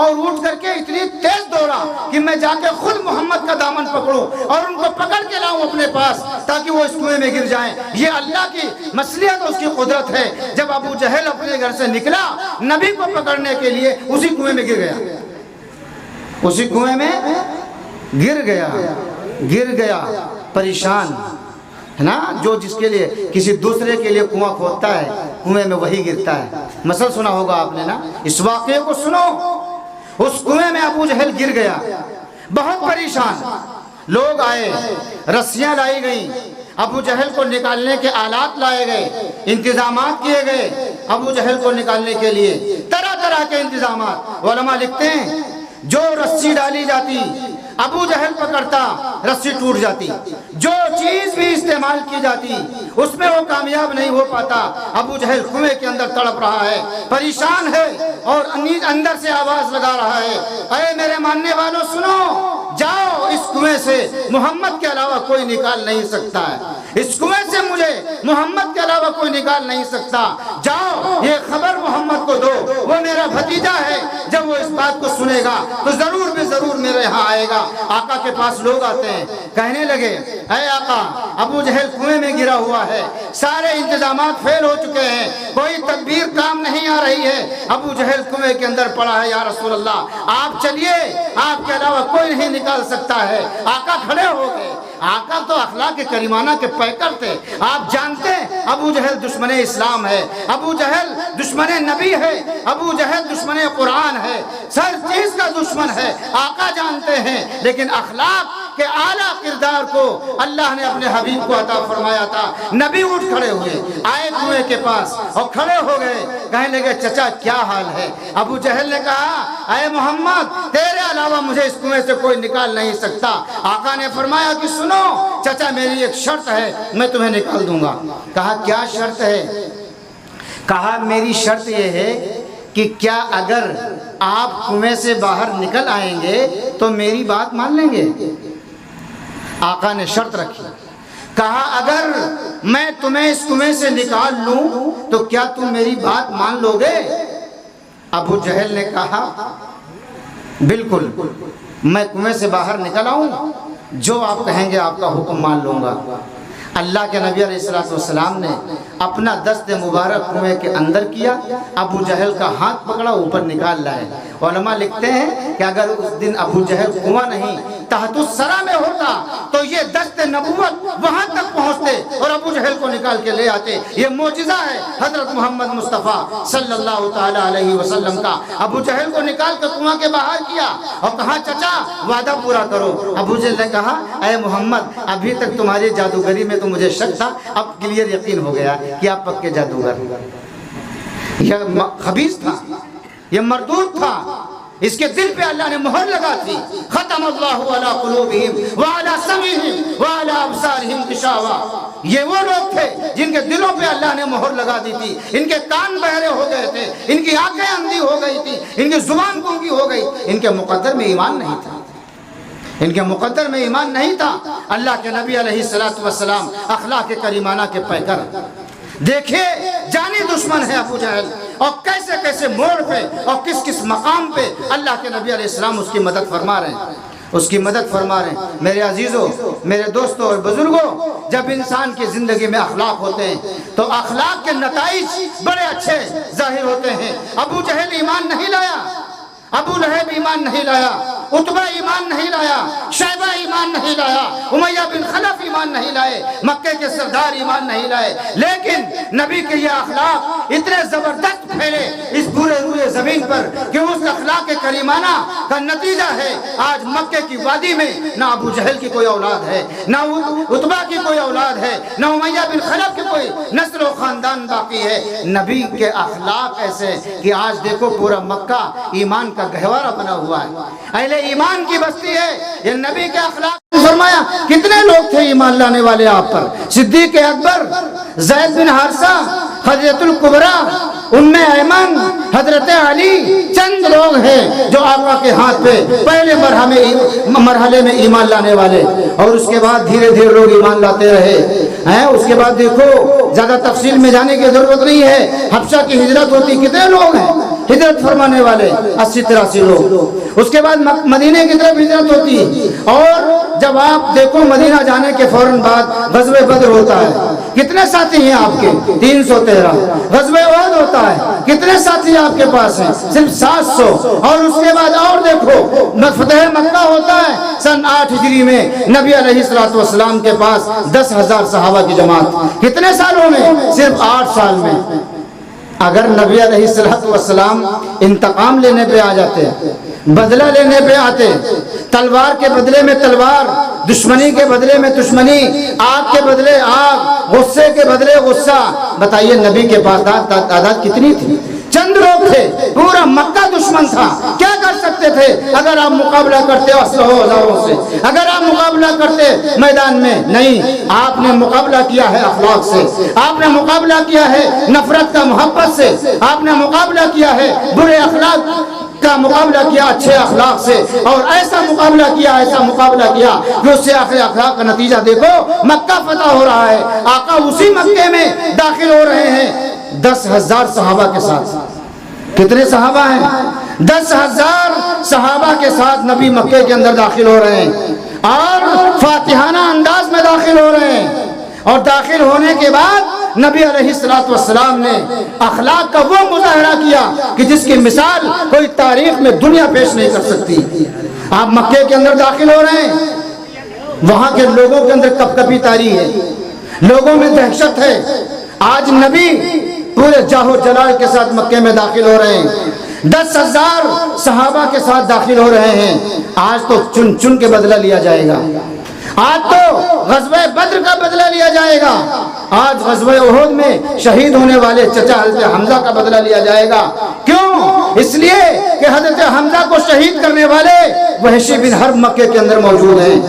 اور اٹھ کر کے اتنی تیز دوڑا کہ میں جا کے خود محمد کا دامن پکڑوں اور ان کو پکڑ کے لاؤں اپنے پاس تاکہ وہ اس کنویں میں گر جائیں۔ یہ اللہ کی مصلحت اور اس کی قدرت ہے۔ جب ابو جہل اپنے گھر سے نکلا نبی کو پکڑنے کے لیے اسی کنویں میں گر گیا، اسی کنویں میں گر گیا پریشان ہے نا۔ جو جس کے لیے کسی دوسرے کے لیے کنواں کھودتا ہے کنویں میں وہی گرتا ہے۔ مثل سنا ہوگا آپ نے نا، اس واقعے کو سنو۔ اس کنویں میں ابو جہل گر گیا، بہت پریشان۔ لوگ آئے، رسیاں لائی گئیں، ابو جہل کو نکالنے کے آلات لائے گئے، انتظامات کیے گئے ابو جہل کو نکالنے کے لیے، طرح طرح کے انتظامات۔ علماء لکھتے ہیں جو رسی ڈالی جاتی ابو جہل پکڑتا رسی ٹوٹ جاتی، جو چیز بھی استعمال کی جاتی اس میں وہ کامیاب نہیں ہو پاتا۔ ابو جہل کنویں کے اندر تڑپ رہا ہے، پریشان ہے اور اندر سے آواز لگا رہا ہے، اے میرے ماننے والوں سنو، جاؤ اس کنویں سے محمد کے علاوہ کوئی نکال نہیں سکتا ہے، اس کنویں سے مجھے محمد کے علاوہ کوئی نکال نہیں سکتا، جاؤ یہ خبر محمد کو دو، وہ میرا بھتیجا ہے، جب وہ اس بات کو سنے گا تو ضرور بھی ضرور میرے یہاں آئے گا۔ آقا کے پاس لوگ آتے ہیں، کہنے لگے اے آقا ابو جہل کنویں میں گرا ہوا ہے، سارے انتظامات فیل ہو چکے ہیں، کوئی تدبیر کام نہیں آ رہی ہے، ابو جہل کنویں کے اندر پڑا ہے، یا رسول اللہ آپ چلیے، آپ کے علاوہ کوئی نہیں نکال سکتا ہے۔ آقا کھڑے ہو گئے۔ آقا تو اخلاق کریمانہ کے پیکر تھے، آپ جانتے ہیں ابو جہل دشمن اسلام ہے، ابو جہل دشمن نبی ہے، ابو جہل دشمن قرآن ہے، ہر چیز کا دشمن ہے، آقا جانتے ہیں، لیکن اخلاق کے اعلیٰ کردار کو اللہ نے اپنے حبیب کو عطا فرمایا تھا۔ نبی اٹھ کھڑے ہوئے، آئے کنویں کے پاس اور کھڑے ہو گئے، کہنے لگے چچا کیا حال ہے؟ ابو جہل نے کہا اے محمد تیرے علاوہ مجھے اس کنویں سے کوئی نکال نہیں سکتا۔ آقا نے فرمایا کہ سنو چچا میری ایک شرط ہے، میں تمہیں نکال دوں گا۔ کہا کیا شرط ہے؟ کہا میری شرط یہ ہے کہ کیا اگر آپ کنویں سے باہر نکل آئیں گے تو میری بات مان لیں گے؟ آقا نے شرط رکھی، کہا اگر میں تمہیں اس کنویں سے نکال لوں تو کیا تم میری بات مان لو گے؟ ابو جہل نے کہا بالکل، میں کنویں سے باہر نکل آؤں، جو آپ کہیں گے آپ کا حکم مان لوں گا۔ اللہ کے نبی علیہ السلام نے اپنا دست مبارک کنویں کے اندر کیا، ابو جہل کا ہاتھ پکڑا، اوپر نکال لائے۔ علماء لکھتے ہیں کہ اگر اس دن ابو جہل کنواں نہیں تحت الثری میں ہوتا تو یہ دست نبوت وہاں تک پہنچتے اور ابو جہل کو نکال کے لے آتے۔ یہ معجزہ ہے حضرت محمد مصطفیٰ صلی اللہ تعالی علیہ وسلم کا۔ ابو جہل کو نکال کر کنواں کے باہر کیا اور کہا چچا وعدہ پورا کرو۔ ابو جہل نے کہا اے محمد ابھی تک تمہاری جادوگری میں تو مجھے شک تھا، اب کلیئر یقین ہو گیا کہ آپ پکے جادوگر۔ یہ خبیث تھا، یہ مردود تھا، اس کے دل پہ اللہ نے مہر لگا تھی۔ ختم اللہ علی قلوبہم وعلی سمعہم وعلی ابصارہم غشاوہ۔ یہ وہ لوگ تھے جن کے دلوں پہ اللہ نے مہر لگا دی تھی، ان کے کان بہرے ہو گئے تھے، ان کی آنکھیں اندھی ہو گئی تھی، ان کی زبان گونگی ہو گئی، ان کے مقدر میں ایمان نہیں تھا، ان کے مقدر میں ایمان نہیں تھا۔ اللہ کے نبی علیہ السلام اخلاق کریمانہ کے پیکر، دیکھیں جانی دشمن ہے ابو جہل، اور کیسے کیسے موڑ پہ اور کس کس مقام پہ اللہ کے نبی علیہ السلام اس کی مدد فرما رہے ہیں، اس کی مدد فرما رہے ہیں۔ میرے عزیزوں، میرے دوستوں اور بزرگوں، جب انسان کی زندگی میں اخلاق ہوتے ہیں تو اخلاق کے نتائج بڑے اچھے ظاہر ہوتے ہیں۔ ابو جہل ایمان نہیں لایا، ابو لہب ایمان نہیں لایا، عتبہ ایمان نہیں لایا، شیبہ ایمان نہیں لایا، امیہ بن خلف ایمان نہیں لائے، مکے کے سردار ایمان نہیں لائے، لیکن نبی کے یہ اخلاق اتنے زبردست پھیلے اس پورے زمین پر کہ اس اخلاق کریمانہ کا نتیجہ ہے آج مکے کی وادی میں نہ ابو جہل کی کوئی اولاد ہے، نہ عتبہ کی کوئی اولاد ہے، نہ امیہ بن خلف کی کوئی نسل و خاندان باقی ہے۔ نبی کے اخلاق ایسے کہ آج دیکھو پورا مکہ ایمان کا گہوارہ بنا ہوا ہے، اہل ایمان کی بستی ہے۔ یہ نبی کے اخلاق فرمایا کتنے لوگ تھے ایمان لانے والے آپ پر؟ صدیق اکبر، زید بن حارثہ، خدیجہ الکبریٰ، ام ایمن، حضرت علی، چند لوگ ہیں جو آقا کے ہاتھ پہ پہلے مرحلے میں ایمان لانے والے، اور اس کے بعد دھیرے دھیرے لوگ ایمان لاتے رہے ہیں۔ اس کے بعد دیکھو زیادہ تفصیل میں جانے کی ضرورت نہیں ہے، حبشہ کی ہجرت ہوتی، کتنے لوگ ہیں ہجرت فرمانے والے؟ 80-83 لوگ۔ اس کے بعد مدینے کی طرف ہجرت ہوتی، اور جب آپ دیکھو مدینہ جانے کے فوراً بعد غزوہ بدر ہوتا ہے، کتنے ساتھی ہیں آپ کے؟ 313۔ غزوہ احد ہوتا ہے، کتنے ساتھی آپ کے پاس ہیں؟ صرف 700۔ اور اس کے بعد اور دیکھو فتح مکہ ہوتا ہے سن 8 ہجری میں، نبی علیہ السلام کے پاس 10,000 صحابہ کی جماعت، کتنے سالوں میں؟ صرف 8 سال میں۔ اگر نبی علیہ السلام انتقام لینے پہ آ جاتے، بدلہ لینے پہ آتے، تلوار کے بدلے میں تلوار، دشمنی کے بدلے میں دشمنی، آگ کے بدلے آگ، غصے کے بدلے غصہ، بتائیے نبی کے پاس تعداد کتنی تھی؟ چند لوگ تھے، پورا مکہ دشمن تھا، کیا کر سکتے تھے اگر آپ مقابلہ کرتے اسلحہ و اوزاروں سے؟ اگر آپ مقابلہ کرتے میدان میں؟ نہیں، آپ نے مقابلہ کیا ہے اخلاق سے، آپ نے مقابلہ کیا ہے نفرت کا محبت سے، آپ نے مقابلہ کیا ہے برے اخلاق کا مقابلہ کیا اچھے اخلاق سے، اور ایسا مقابلہ کیا کہ اس سے آخر اخلاق کا نتیجہ دیکھو مکہ فتح ہو رہا ہے، آقا اسی مکے میں داخل ہو رہے ہیں 10,000 صحابہ کے ساتھ۔ کتنے صحابہ ہیں؟ 10,000 صحابہ کے ساتھ نبی مکے کے اندر داخل ہو رہے ہیں، اور فاتحانہ انداز میں داخل ہو رہے ہیں، اور داخل ہونے کے بعد نبی علیہ السلام نے اخلاق کا وہ مظاہرہ کیا کہ جس کی مثال کوئی تاریخ میں دنیا پیش نہیں کر سکتی۔ آپ مکے کے اندر داخل ہو رہے ہیں، وہاں کے لوگوں کے اندر کپکپی طاری ہے، لوگوں میں دہشت ہے۔ آج نبی پورے جاہ و جلال کے ساتھ مکے میں داخل ہو رہے ہیں، 10,000 صحابہ کے ساتھ داخل ہو رہے ہیں۔ آج تو چن چن کے بدلہ لیا جائے گا، آج تو غزوہ بدر کا بدلہ لیا جائے گا، آج غزوہ احد میں شہید ہونے والے چچا حضرت حمزہ کا بدلہ لیا جائے گا۔ کیوں؟ اس لیے کہ حضرت حمزہ کو شہید کرنے والے وحشی بن حرب مکے کے اندر موجود ہیں۔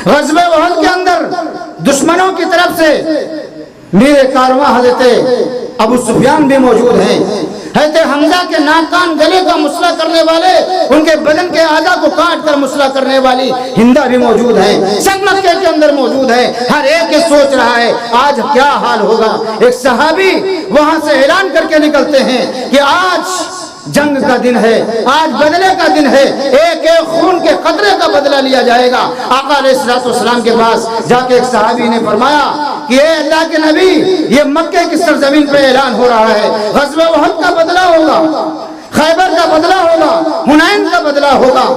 غزوہ احد کے اندر دشمنوں کی طرف سے میرے کارواں حضرت ابو سفیان بھی موجود ہیں، حضرت حمزہ کے ناک کان گلے کا مسئلہ کرنے والے، ان کے بدن کے اعضاء کو کاٹ کر مسئلہ کرنے والی ہندہ بھی موجود ہیں، سب مکے کے اندر موجود ہیں۔ ہر ایک یہ سوچ رہا ہے آج کیا حال ہوگا۔ ایک صحابی وہاں سے اعلان کر کے نکلتے ہیں کہ آج جنگ کا دن ہے، آج بدلے کا دن ہے، ایک ایک خون کے قطرے کا بدلہ لیا جائے گا۔ آقا علیہ السلام کے پاس جا کے ایک صحابی نے فرمایا کہ اے اللہ کے نبی، یہ مکے کی سرزمین پہ اعلان ہو رہا ہے، غزوہ احد کا بدلہ ہوگا، خیبر کا بدلہ ہوگا، حنین کا بدلہ ہوگا،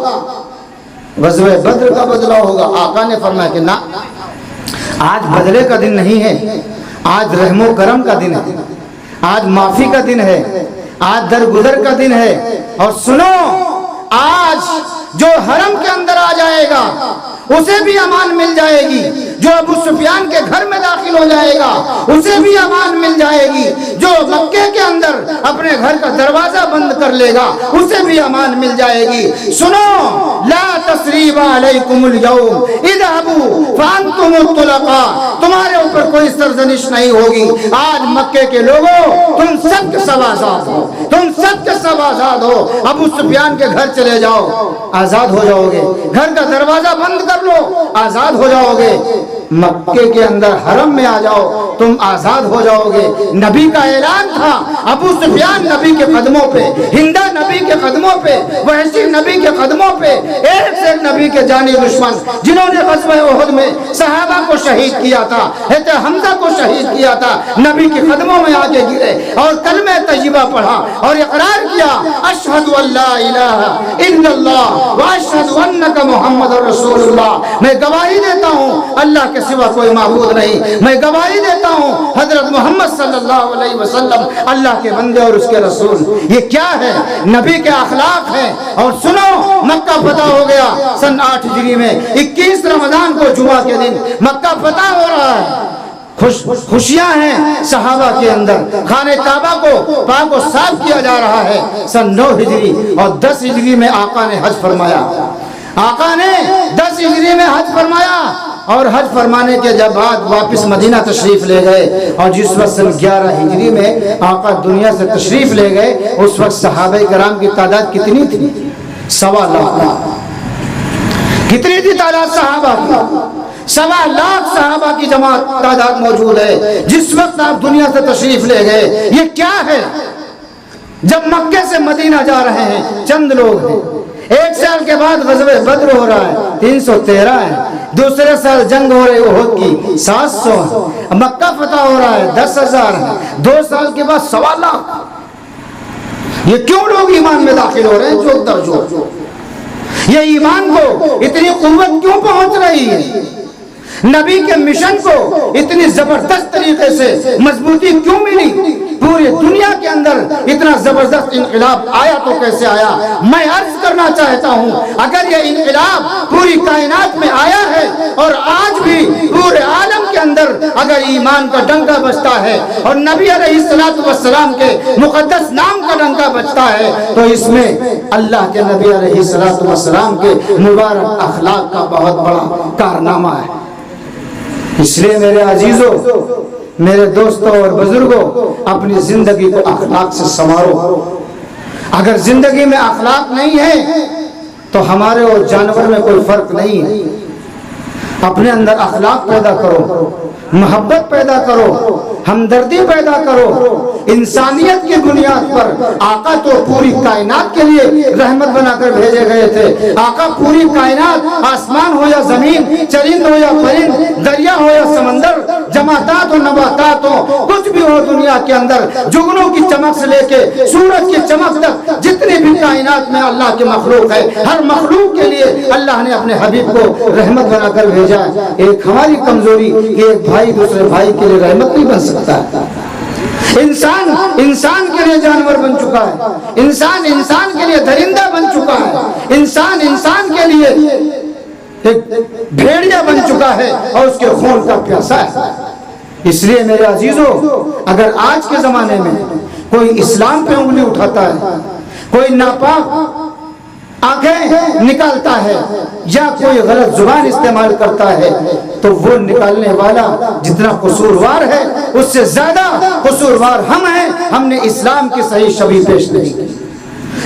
غزوہ بدر کا بدلہ ہوگا۔ آقا نے فرمایا کہ نہ، آج بدلے کا دن نہیں ہے، آج رحم و کرم کا دن ہے، آج معافی کا دن ہے، آج درگزر کا دن ہے۔ اور سنو، آج جو حرم کے اندر آ جائے گا اسے بھی امان مل جائے گی، جو ابو سفیان کے گھر میں داخل ہو جائے گا اسے بھی امان مل جائے گی، جو مکے کے اندر اپنے گھر کا دروازہ بند کر لے گا اسے بھی امان مل جائے گی۔ سنو، لا تثریب علیکم اليوم اذهبوا فانتم الطلقاء، تمہارے اوپر کوئی سرزنش نہیں ہوگی۔ آج مکے کے لوگوں، تم سب کے سب آزاد ہو، تم سب کے سب آزاد ہو۔ ابو سفیان کے گھر چلے جاؤ، آزاد ہو جاؤ گے، گھر کا دروازہ بند کر لو، آزاد ہو جاؤ گے۔ مکے کے اندر حرم میں آ جاؤ تم آزاد ہو جاؤ گے۔ نبی کا اعلان تھا، ابو سفیان نبی کے قدموں پہ، ہندا نبی کے قدموں پہ، وحشی نبی کے قدموں پہ، ایک سے ایک نبی کے جانی دشمن جنہوں نے غزوہ احد میں صحابہ کو شہید کیا تھا، حضرت حمزہ کو شہید کیا تھا، نبی کے قدموں میں آگے گرے اور کلمہ طیبہ پڑھا اور اقرار کیا، اشہد ان لا الہ الا اللہ واشہد انک محمد رسول اللہ، میں گواہی دیتا ہوں اللہ کے سوا کوئی معبود نہیں، میں گواہی دیتا ہوں حضرت محمد صلی اللہ علیہ وسلم اللہ کے بندے اور اس کے رسول۔ یہ کیا ہے؟ نبی کے اخلاق ہیں۔ اور سنو، مکہ فتح ہو گیا سن 8 ہجری میں، 21 رمضان کو جمعہ کے دن مکہ فتح ہو رہا ہے، خوشیاں ہیں صحابہ کے اندر، خانہ کعبہ کو پاک و صاف کیا جا رہا ہے۔ سن 9 ہجری اور 10 ہجری میں آقا نے حج فرمایا، آقا نے 10 ہجری میں حج فرمایا اور حج فرمانے کے جب بعد واپس مدینہ تشریف لے گئے، اور جس وقت سن 11 ہجری میں آقا دنیا سے تشریف لے گئے، اس وقت صحابہ کرام کی تعداد کتنی تھی؟ 1.25 لاکھ۔ کتنی تھی تعداد صحابہ کی؟ 1.25 لاکھ صحابہ کی جماعت تعداد موجود ہے جس وقت آپ دنیا سے تشریف لے گئے۔ یہ کیا ہے؟ جب مکے سے مدینہ جا رہے ہیں چند لوگ ہیں، 1 سال کے بعد غزوہ بدر ہو رہا ہے 313 ہے، دوسرے سال جنگ ہو رہی احد کی 700 ہے، مکہ فتح ہو رہا ہے 10,000 ہے، 2 سال کے بعد 1.25 لاکھ۔ یہ کیوں لوگ ایمان میں داخل ہو رہے ہیں؟ جو درجو یہ ایمان کو اتنی قوت کیوں پہنچ رہی ہے؟ نبی کے مشن کو اتنی زبردست طریقے سے مضبوطی کیوں ملی؟ پوری دنیا کے اندر اتنا زبردست انقلاب آیا تو کیسے آیا؟ میں عرض کرنا چاہتا ہوں، اگر یہ انقلاب پوری کائنات میں آیا ہے اور آج بھی پورے عالم کے اندر اگر ایمان کا ڈنکا بجتا ہے اور نبی علیہ السلام کے مقدس نام کا ڈنکا بجتا ہے، تو اس میں اللہ کے نبی علیہ السلام کے مبارک اخلاق کا بہت بڑا کارنامہ ہے۔ اس لیے میرے عزیزوں، میرے دوستوں اور بزرگوں، اپنی زندگی کو اخلاق سے سنوارو۔ اگر زندگی میں اخلاق نہیں ہے تو ہمارے اور جانور میں کوئی فرق نہیں ہے۔ اپنے اندر اخلاق پیدا کرو، محبت پیدا کرو، ہمدردی پیدا کرو۔ انسانیت کی بنیاد پر آقا تو پوری کائنات کے لیے رحمت بنا کر بھیجے گئے تھے۔ آقا پوری کائنات، آسمان ہو یا زمین، چرند ہو یا پرند، دریا ہو یا سمندر، جماعتات و نباتات ہو، کچھ بھی ہو دنیا کے اندر، جگنوں کی چمک سے لے کے سورج کی چمک تک جتنی بھی کائنات میں اللہ کی مخلوق ہے، ہر مخلوق کے لیے اللہ نے اپنے حبیب کو رحمت بنا کر بھیجا۔ ایک ہماری کمزوری کہ ایک بھائی دوسرے بھائی کے لیے رحمت نہیں بن سکتا ہے۔ انسان کے لیے جانور بن چکا ہے، انسان کے لیے درندہ بن چکا ہے، انسان کے لیے ایک بھیڑیا بن چکا ہے اور اس کے خون کا پیاسا ہے۔ اس لیے میرے عزیزوں، اگر آج کے زمانے میں کوئی اسلام پہ انگلی اٹھاتا ہے، کوئی ناپاک آنکھیں نکالتا ہے یا کوئی غلط زبان استعمال کرتا ہے، تو وہ نکالنے والا جتنا قصوروار ہے اس سے زیادہ قصوروار ہم ہیں۔ ہم نے اسلام کی صحیح شبیہ پیش نہیں کی،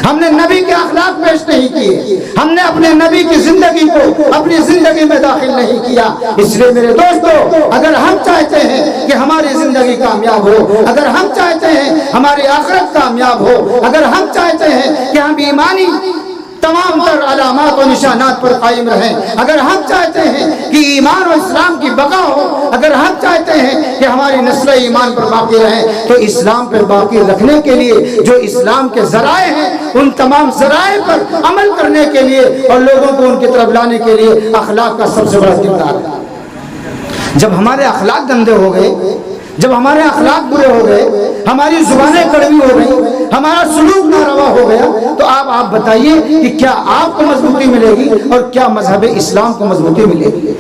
ہم نے نبی کے اخلاق پیش نہیں کیے، ہم نے اپنے نبی کی زندگی کو اپنی زندگی میں داخل نہیں کیا۔ اس لیے میرے دوستو، اگر ہم چاہتے ہیں کہ ہماری زندگی کامیاب ہو، اگر ہم چاہتے ہیں ہماری آخرت کامیاب ہو، اگر ہم چاہتے ہیں کہ ہم ایمانی تمام تر علامات و نشانات پر قائم رہیں، اگر ہم چاہتے ہیں کہ ایمان و اسلام کی بقا ہو، اگر ہم چاہتے ہیں کہ ہماری نسل ایمان پر باقی رہیں، تو اسلام پر باقی رکھنے کے لیے جو اسلام کے ذرائع ہیں، ان تمام ذرائع پر عمل کرنے کے لیے اور لوگوں کو ان کی طرف لانے کے لیے اخلاق کا سب سے بڑا کردار ہے۔ جب ہمارے اخلاق گندے ہو گئے، جب ہمارے اخلاق برے ہو گئے، ہماری زبانیں کڑوی ہو گئی، ہمارا سلوک ناروا ہو گیا، تو آپ بتائیے کہ کیا آپ کو مضبوطی ملے گی اور کیا مذہب اسلام کو مضبوطی ملے گی؟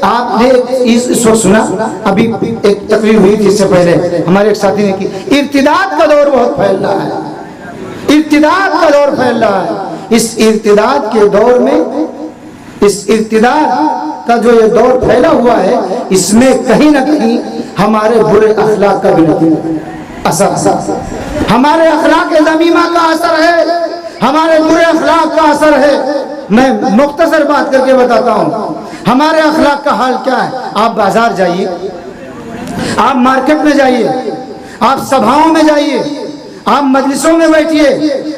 آپ نے اس وقت سنا، ابھی ایک تقریر ہوئی تھی اس سے پہلے، ہمارے ایک ساتھی نے کی، ارتداد کا دور بہت پھیل رہا ہے، ارتداد کا دور پھیل رہا ہے۔ اس ارتداد کے دور میں، اس ارتداد کا جو یہ دور پھیلا ہوا ہے، اس میں کہیں نہ کہیں ہمارے برے اخلاق کا بھی اثر ہے، ہمارے اخلاق ذمیمہ کا اثر ہے، ہمارے برے اخلاق کا اثر ہے۔ میں مختصر بات کر کے بتاتا ہوں ہمارے اخلاق کا حال کیا ہے. آپ بازار جائیے، آپ مارکیٹ میں جائیے، آپ سبھاؤں میں جائیے، آپ مجلسوں میں بیٹھیے،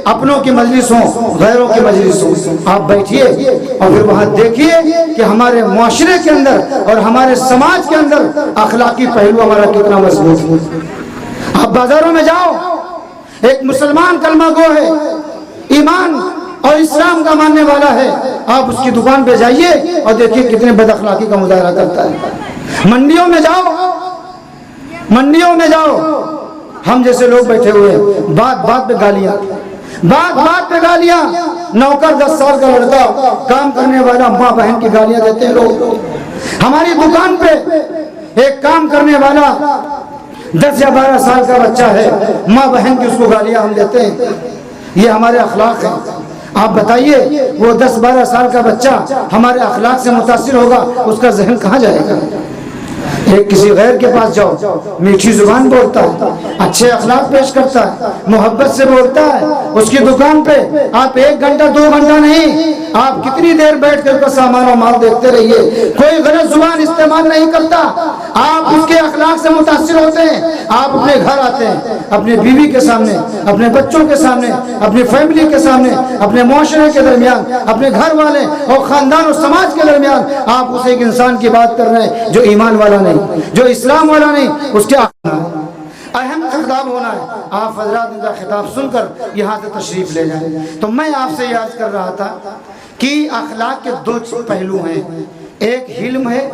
اپنوں کی مجلسوں غیروں کی مجلسوں آپ بیٹھیے اور پھر وہاں دیکھیے کہ ہمارے معاشرے کے اندر اور ہمارے سماج کے اندر اخلاقی پہلو ہمارا کتنا مضبوط ہے. آپ بازاروں میں جاؤ، ایک مسلمان کلمہ گو ہے، ایمان اور اسلام کا ماننے والا ہے، آپ اس کی دکان پہ جائیے اور دیکھیے کتنے بد اخلاقی کا مظاہرہ کرتا ہے. منڈیوں میں جاؤ، منڈیوں میں جاؤ، ہم جیسے لوگ بیٹھے ہوئے ہیں، بات بات پہ گالیاں، بات بات پہ گالیاں. نوکر 10 سال کا لڑکا کام کرنے والا ماں بہن کی گالیاں دیتے ہیں لوگ. ہماری دکان پہ ایک کام کرنے والا 10 یا 12 سال کا بچہ ہے، ماں بہن کی اس کو گالیاں ہم دیتے ہیں. یہ ہمارے اخلاق ہیں. آپ بتائیے وہ 10-12 سال کا بچہ ہمارے اخلاق سے متاثر ہوگا، اس کا ذہن کہاں جائے گا؟ ایک کسی غیر کے پاس جاؤ، میٹھی زبان بولتا ہے، اچھے اخلاق پیش کرتا ہے، محبت سے بولتا ہے، اس کی دکان پہ آپ 1 گھنٹہ 2 گھنٹہ نہیں، آپ کتنی دیر بیٹھ کر سامان و مال دیکھتے رہیے. کوئی غلط زبان استعمال نہیں کرتا، آپ اس کے اخلاق سے متاثر ہوتے ہیں. آپ اپنے گھر آتے ہیں، اپنے بیوی کے سامنے، اپنے بچوں کے سامنے، اپنی فیملی کے سامنے، اپنے معاشرے کے درمیان، اپنے گھر والے اور خاندان و سماج کے درمیان آپ اسے ایک انسان کی بات کر رہے ہیں جو ایمان والا نہیں، جو اسلام والا نہیں. اس کے اہم خطاب ہونا ہے. آپ حضرات ان کا خطاب سن کر یہاں سے تشریف لے جائیں. تو میں آپ سے یاد کر رہا تھا کہ اخلاق کے 2 پہلو ہیں، ایک حلم ہے،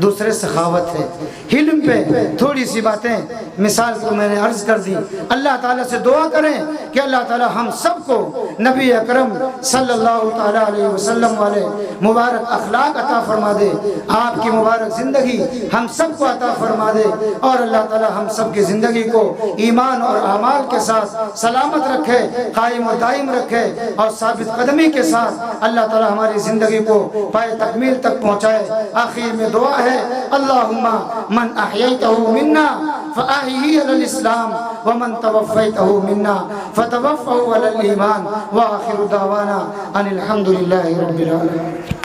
دوسرے سخاوت ہے. حلم پہ تھوڑی سی باتیں مثال کو میں نے عرض کر دی. اللہ تعالیٰ سے دعا کریں کہ اللہ تعالیٰ ہم سب کو نبی اکرم صلی اللہ تعالیٰ علیہ وسلم والے مبارک اخلاق عطا فرما دے، آپ کی مبارک زندگی ہم سب کو عطا فرما دے، اور اللہ تعالیٰ ہم سب کی زندگی کو ایمان اور اعمال کے ساتھ سلامت رکھے، قائم و دائم رکھے، اور ثابت قدمی کے ساتھ اللہ تعالیٰ ہماری زندگی کو پائے تکمیل تک پہنچائے. آخر میں دعا ہے، اللہم من احییتہ منا فاحیہ علی الاسلام ومن توفیتہ منا فتوفہ علی الایمان، وآخر دعوانا ان الحمدللہ رب العالمین.